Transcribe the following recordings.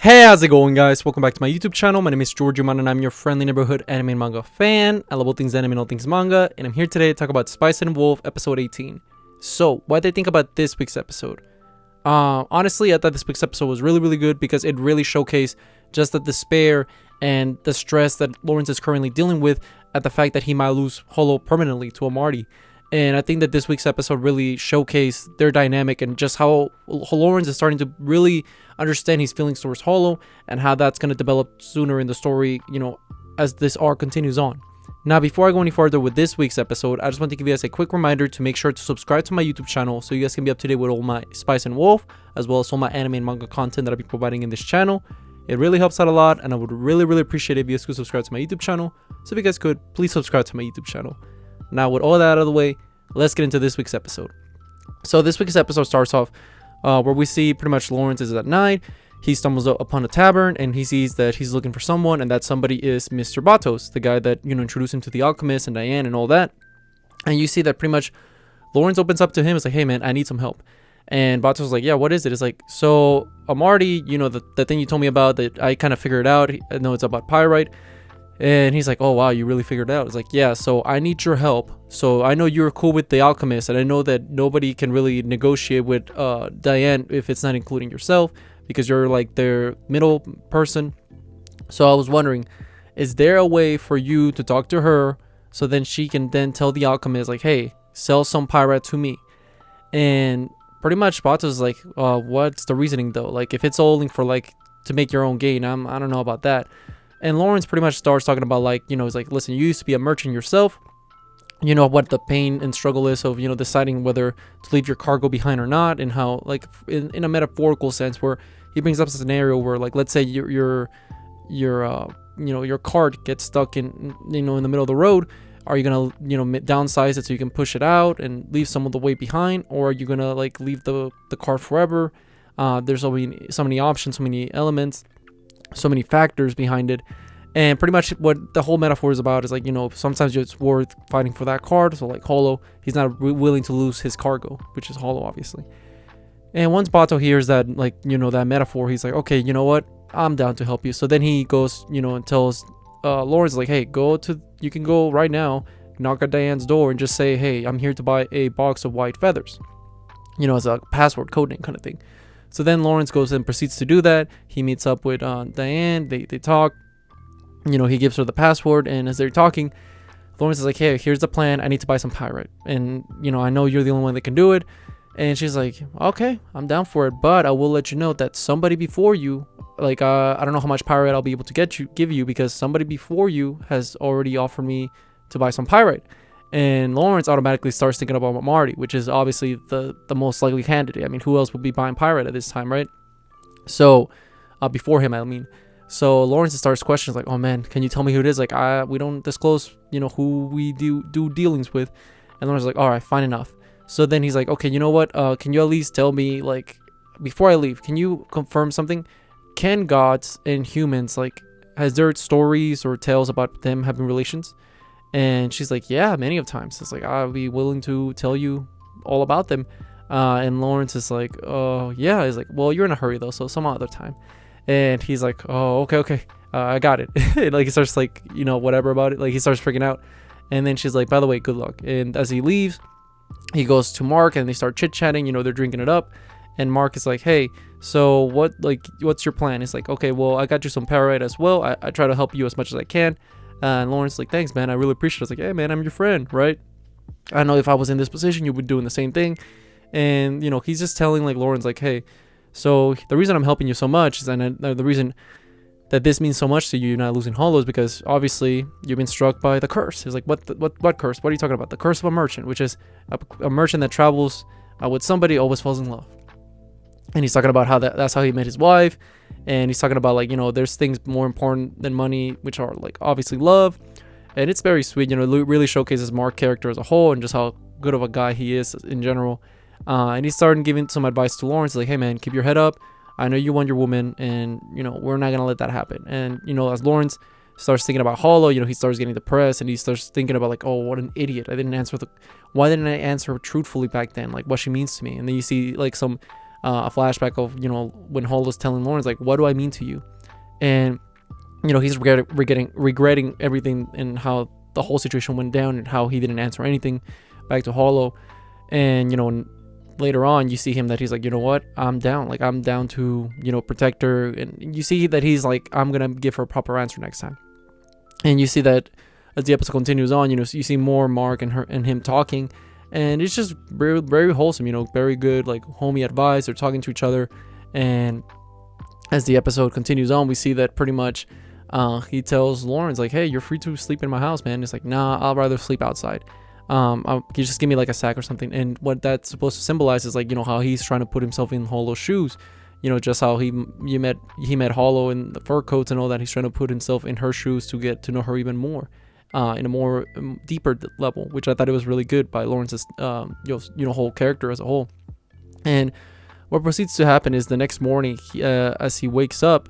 Hey, how's it going, guys? Welcome back to my YouTube channel. My name is Georgiman and I'm your friendly neighborhood anime and manga fan. I love all things anime and all things manga, and I'm here today to talk about Spice and Wolf episode 18. So, what did I think about this week's episode? Honestly, I thought this week's episode was really good because it really showcased just the despair and the stress that Lawrence is currently dealing with at the fact that he might lose Holo permanently to a Marty. And I think that this week's episode really showcased their dynamic and just how Lawrence is starting to really understand his feelings towards Holo and how that's going to develop sooner in the story, as this arc continues on. Now, before I go any further with this week's episode, I just want to give you guys a quick reminder to make sure to subscribe to my YouTube channel so you guys can be up to date with all my Spice and Wolf, as well as all my anime and manga content that I'll be providing in this channel. It really helps out a lot, and I would really appreciate it if you guys could subscribe to my YouTube channel. So if you guys could, please subscribe to my YouTube channel. Now, with all that out of the way, let's get into this week's episode. So this week's episode starts off where we see pretty much Lawrence is at night. He stumbles upon a tavern and he sees that he's looking for someone, and that somebody is Mr. Batos, the guy that, introduced him to the alchemist and Diane and all that. And you see that pretty much Lawrence opens up to him. It's like, hey man, I need some help. And Batos is like, yeah, what is it? It's like, so Marty, the thing you told me about that I kind of figured out. I know it's about pyrite. And he's like, oh wow, you really figured it out. It's like, yeah, so I need your help. So I know you're cool with the alchemist, and I know that nobody can really negotiate with Diane if it's not including yourself, because you're like their middle person. So I was wondering, is there a way for you to talk to her so then she can then tell the alchemist like, hey, sell some pyrite to me? And pretty much Batos is like, what's the reasoning though? Like, if it's only for like to make your own gain, I don't know about that. And Lawrence pretty much starts talking about like, he's like, listen, you used to be a merchant yourself. You know what the pain and struggle is of, deciding whether to leave your cargo behind or not, and how like in a metaphorical sense where he brings up a scenario where like, let's say your cart gets stuck in the middle of the road. Are you going to, downsize it so you can push it out and leave some of the weight behind? Or are you going to like leave the cart forever? There's so many options, so many elements, so many factors behind it. And pretty much what the whole metaphor is about is like, sometimes it's worth fighting for that card. So like Holo, he's not willing to lose his cargo, which is Holo obviously. And once Bato hears that, like, that metaphor, he's like, okay, you know what, I'm down to help you. So then he goes, and tells Lawrence like, hey, you can go right now, knock at Diane's door and just say, hey, I'm here to buy a box of white feathers, as a password code name kind of thing. So then Lawrence goes and proceeds to do that. He meets up with Diane. They talk. He gives her the password, and as they're talking, Lawrence is like, hey, here's the plan. I need to buy some pyrite. And, I know you're the only one that can do it. And she's like, okay, I'm down for it. But I will let you know that somebody before you, like, I don't know how much pyrite I'll be able to give you, because somebody before you has already offered me to buy some pyrite. And Lawrence automatically starts thinking about Marty, which is obviously the most likely candidate. I mean, who else would be buying pyrite at this time, right? So, before him, I mean. So Lawrence starts questions like, oh man, can you tell me who it is? Like, we don't disclose, who we do dealings with. And Lawrence is like, all right, fine enough. So then he's like, okay, you know what? Can you at least tell me, like, before I leave, can you confirm something? Can gods and humans, like, has there stories or tales about them having relations? And she's like, yeah, many of times. It's like, I'll be willing to tell you all about them. And Lawrence is like, oh yeah. He's like, well, you're in a hurry though, so some other time. And he's like, oh, okay, I got it. And like, he starts like, whatever about it. Like, he starts freaking out. And then she's like, by the way, good luck. And as he leaves, he goes to Mark and they start chit-chatting. They're drinking it up. And Mark is like, hey, so what's your plan? He's like, okay, well, I got you some pyrite as well. I try to help you as much as I can. And Lawrence is like, thanks, man. I really appreciate it. I was like, hey, man, I'm your friend, right? I know if I was in this position, you would be doing the same thing. And, he's just telling like Lawrence like, hey, so the reason I'm helping you so much is, and the reason that this means so much to you, you're not losing Holo, is because obviously you've been struck by the curse. He's like, what curse? What are you talking about? The curse of a merchant, which is a merchant that travels with somebody, always falls in love. And he's talking about how that's how he met his wife. And he's talking about like, there's things more important than money, which are like obviously love. And it's very sweet, it really showcases Mark's character as a whole and just how good of a guy he is in general. And he started giving some advice to Lawrence, like, hey man, keep your head up. I know you want your woman, and we're not gonna let that happen. And as Lawrence starts thinking about Holo, he starts getting depressed, and he starts thinking about like, oh, what an idiot, why didn't I answer her truthfully back then, like what she means to me. And then you see like some a flashback of, you know, when Holo's telling Lawrence like, what do I mean to you? And, you know, he's regretting everything and how the whole situation went down and how he didn't answer anything back to Holo. And, you know, later on you see him that he's like, you know what, I'm down, like I'm down to, you know, protect her. And you see that he's like, I'm gonna give her a proper answer next time. And you see that as the episode continues on, you know, so you see more Mark and her and him talking, and it's just very, very wholesome, you know, very good, like homey advice. They're talking to each other. And as the episode continues on, we see that pretty much he tells Lawrence like, hey, you're free to sleep in my house, man. It's like, nah, I'll rather sleep outside. Can you just give me like a sack or something? And what that's supposed to symbolize is like, you know, how he's trying to put himself in Holo's shoes, you know, just how he met Holo in the fur coats and all that. He's trying to put himself in her shoes to get to know her even more, in a more deeper level, which I thought it was really good by Lawrence's whole character as a whole. And what proceeds to happen is the next morning, as he wakes up,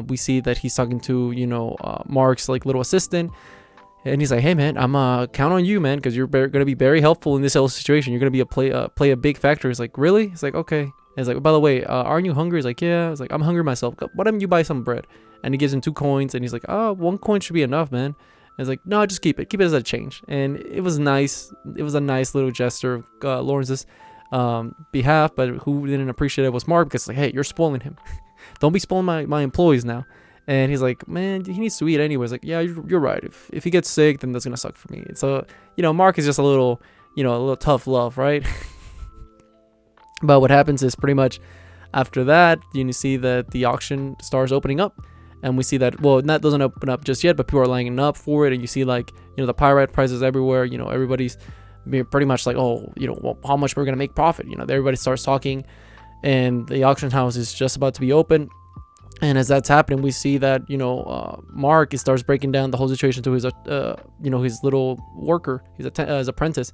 we see that he's talking to, you know, Mark's like little assistant. And he's like, hey, man, I'm count on you, man, because you're going to be very helpful in this whole situation. You're going to be play a big factor. He's like, really? He's like, okay. And he's like, by the way, aren't you hungry? He's like, yeah. He's like, I'm hungry myself. Why don't you buy some bread? And he gives him 2 coins. And he's like, oh, 1 coin should be enough, man. And he's like, no, just keep it. Keep it as a change. And it was nice. It was a nice little gesture of Lawrence's behalf. But who didn't appreciate it was Mark, because like, hey, you're spoiling him. Don't be spoiling my employees now. And he's like, man, he needs to eat anyways. Like, yeah, you're right. If he gets sick, then that's gonna suck for me. So, you know, Mark is just a little tough love, right? But what happens is pretty much after that, you see that the auction starts opening up, and we see that, well, that doesn't open up just yet, but people are lining up for it, and you see like, you know, the pirate prices everywhere. You know, everybody's pretty much like, oh, you know, well, how much we're gonna make profit. You know, everybody starts talking, and the auction house is just about to be open. And as that's happening, we see that, you know, Mark starts breaking down the whole situation to his, his little worker, his apprentice.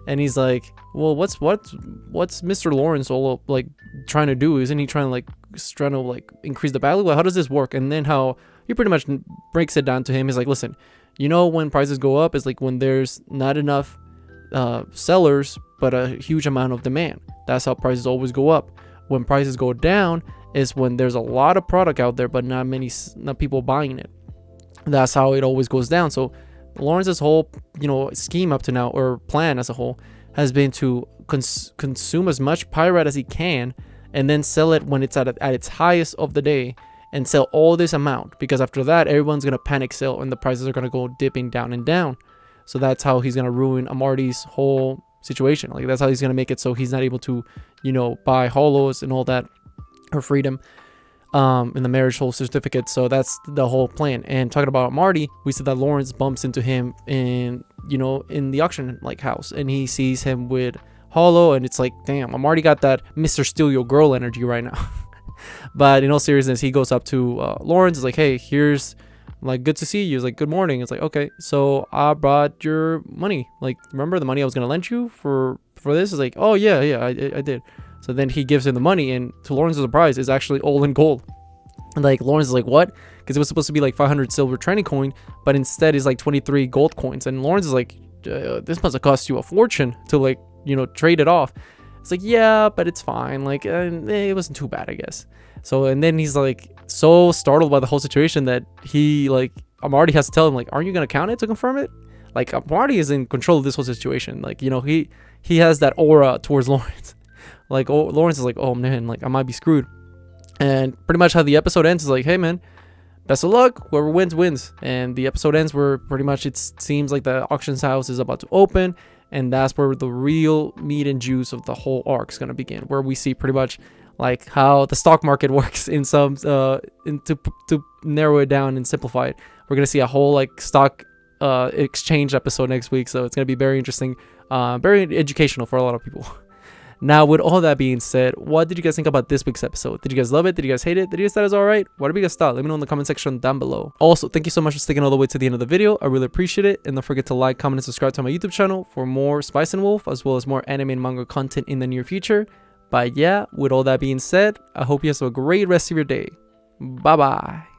And he's like, well, what's Mr. Lawrence all like trying to do? Isn't he trying to increase the value? Well, how does this work? And then how he pretty much breaks it down to him. He's like, listen, you know, when prices go up is like when there's not enough sellers, but a huge amount of demand. That's how prices always go up. When prices go down is when there's a lot of product out there, but not people buying it. That's how it always goes down. So Lawrence's whole, you know, scheme up to now, or plan as a whole, has been to consume as much pirate as he can, and then sell it when it's at its highest of the day, and sell all this amount, because after that everyone's gonna panic sell and the prices are gonna go dipping down and down. So that's how he's gonna ruin Amarty's whole situation. Like, that's how he's gonna make it so he's not able to, you know, buy holos and all that, her freedom, in the marriage whole certificate. So that's the whole plan. And talking about Marty, we see that Lawrence bumps into him in the auction like house, and he sees him with Holo, and it's like, damn, Marty got that Mr. Steal Your Girl energy right now. But in all seriousness, he goes up to Lawrence, is like, hey, here's like, good to see you. He's like, good morning. It's like, okay, so I brought your money. Like, remember the money I was gonna lend you for this? Is like, oh yeah, I did. So then he gives him the money, and to Lawrence's surprise, it's actually all in gold. And like, Lawrence is like, what? Because it was supposed to be like 500 silver training coin, but instead it's like 23 gold coins. And Lawrence is like, this must have cost you a fortune to, like, you know, trade it off. It's like, yeah, but it's fine. Like, it wasn't too bad, I guess. So, and then he's like so startled by the whole situation that he, like, Marty has to tell him, like, aren't you gonna count it to confirm it? Like, Marty is in control of this whole situation. Like, you know, he has that aura towards Lawrence. Like, Lawrence is like, oh man, like, I might be screwed. And pretty much how the episode ends is like, hey man, best of luck, whoever wins. And the episode ends where pretty much it seems like the auctions house is about to open, and that's where the real meat and juice of the whole arc is going to begin, where we see pretty much like how the stock market works in some to narrow it down and simplify it. We're going to see a whole like stock exchange episode next week, so it's going to be very interesting, very educational for a lot of people. Now, with all that being said, what did you guys think about this week's episode? Did you guys love it? Did you guys hate it? Did you guys thought it was alright? Whatever you guys thought, let me know in the comment section down below. Also, thank you so much for sticking all the way to the end of the video. I really appreciate it. And don't forget to like, comment, and subscribe to my YouTube channel for more Spice and Wolf, as well as more anime and manga content in the near future. But yeah, with all that being said, I hope you guys have a great rest of your day. Bye-bye.